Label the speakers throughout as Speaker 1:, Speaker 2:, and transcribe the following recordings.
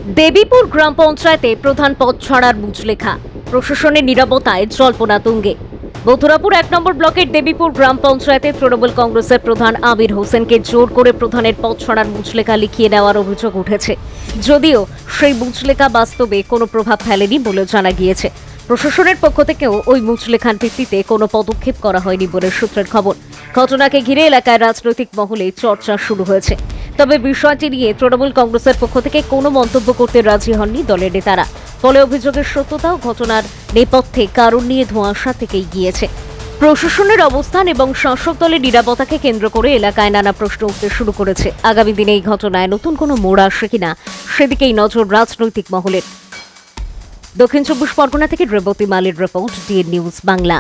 Speaker 1: দেবীপুর গ্রাম পঞ্চায়েতে প্রধান পদ ছাড়ার মুচলেখা, প্রশাসনের নীরবতায় জল্পনা তুঙ্গে। মথুরাপুর 1 নম্বর ব্লকের দেবীপুর গ্রাম পঞ্চায়েতে তৃণমূল কংগ্রেসের প্রধান আমির হোসেনকে জোর করে প্রধানের পদ ছাড়ার মুচলেখা লিখিয়ে নেওয়ার অভিযোগ উঠেছে। যদিও সেই মুচলেখা বাস্তবে কোনো প্রভাব ফেলেনি বলে জানা গিয়েছে। প্রশাসনের পক্ষ থেকেও ওই মুচলেখার ভিত্তিতে কোনো পদক্ষেপ করা হয়নি বলে সূত্রের খবর। ঘটনাকে ঘিরে এলাকায় রাজনৈতিক মহলে চর্চা শুরু হয়েছে। তবে বিষয়টি নিয়ে তৃণমূল কংগ্রেসের পক্ষ থেকে কোনো মন্তব্য করতে রাজি হননি দলের নেতারা। ফলে অভিযোগের সত্যতা ও ঘটনার নেপথ্যে কারণ নিয়ে ধোঁয়াশা থেকেই গিয়েছে। প্রশাসনের অবস্থান এবং শাসক দলের নিরাপত্তাকে কেন্দ্র করে এলাকায় নানা প্রশ্ন উঠতে শুরু করেছে। আগামী দিনে এই ঘটনায় নতুন কোনো মোড় আসে কিনা সেদিকেই নজর রাজনৈতিক মহলের। দক্ষিণ 24 পরগনা থেকে রেবতী মালের রিপোর্ট, ডিএন নিউজ বাংলা।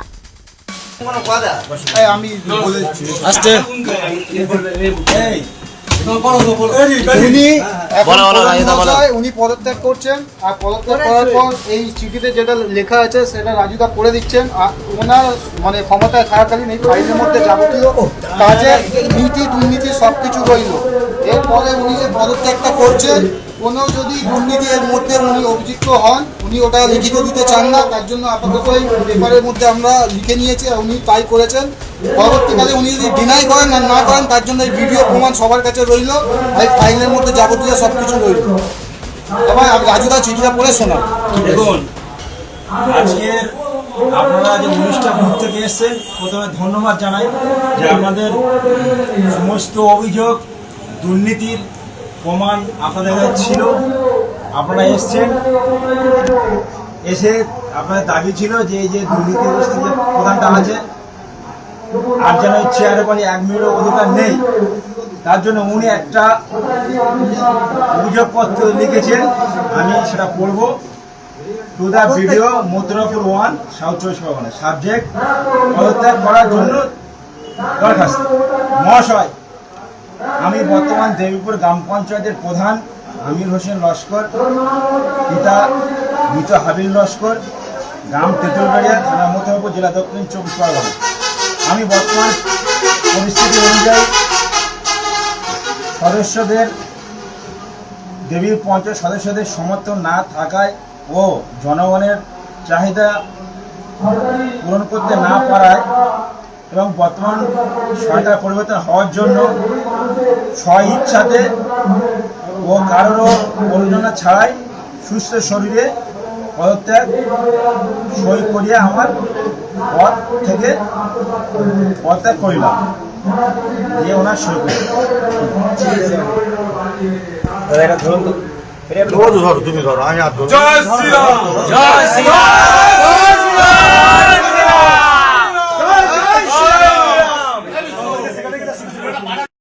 Speaker 2: উনি পদত্যাগ করছেন, আর পদত্যাগ করার পর এই চিঠিতে যেটা লেখা আছে সেটা রাজুদা করে দিচ্ছেন। আর ওনার মানে ক্ষমতায় থাকাকালীন এই ফাইলের মধ্যে যাবতীয় কাজের নীতি দুর্নীতি সবকিছু রইল। এরপরে উনি যে পদত্যাগটা করছেন, কোনো যদি দুর্নীতি এর মধ্যে উনি অভিযুক্ত হন, উনি ওটা লিখিত দিতে চান না, তার জন্য আপাতত এই পেপারের মধ্যে আমরা লিখে নিয়েছি, আর উনি তাই করেছেন। পরবর্তীকালে উনি যদি ডিনাই করেন আর না করেন, তার জন্য এই ভিডিও প্রমাণ সবার কাছে রইল, এই ফাইলের মধ্যে যাবতীয় সব কিছু রইল। এবার রাজুদা চিঠিটা পড়ে শোনান।
Speaker 3: দেখুন, আজকের আপনারা যে অনুষ্ঠান থেকে এসেছেন, প্রথমে ধন্যবাদ জানাই যে আপনাদের সমস্ত অভিযোগ দুর্নীতির প্রমাণ আপনাদের কাছে ছিল, আপনারা এসছেন। এসে আপনাদের দাবি ছিল যে এই যে দুর্নীতিগ্রস্ত যে প্রধানটা আছে, আর যেন এই চেয়ারে পারে 1 মিনিটও অধিকার নেই, তার জন্য উনি একটা অভিযোগপত্র লিখেছেন। আমি সেটা পড়ব। To the video Mathurapur 1 south 24 Pargana, subject পদত্যাগ করার জন্য দরখাস্ত। মহাশয়, আমি বর্তমান দেবীপুর গ্রাম পঞ্চায়েতের প্রধান আমির হোসেন লস্কর, পিতা মৃত হাবিল লস্কর, গ্রাম তেঁতুলবাড়িয়া, থানা মথুরাপুর, জেলা দক্ষিণ 24 পরগনা। আমি বর্তমান পরিস্থিতি অনুযায়ী দেবীর পঞ্চায়েত সদস্যদের সমর্থন না থাকায় ও জনগণের চাহিদা পূরণ করতে না পারায় এবং বর্তমান সরকার পরিবর্তন হওয়ার জন্য স্ব-ইচ্ছাতে ও কারোরও প্রয়োজনা ছাড়াই সুস্থ শরীরে পদত্যাগ সই করিয়া আমার পদ থেকে পদত্যাগ করিলাম, যে ওনার সই করি।
Speaker 4: তুমি ধরো, আমি আর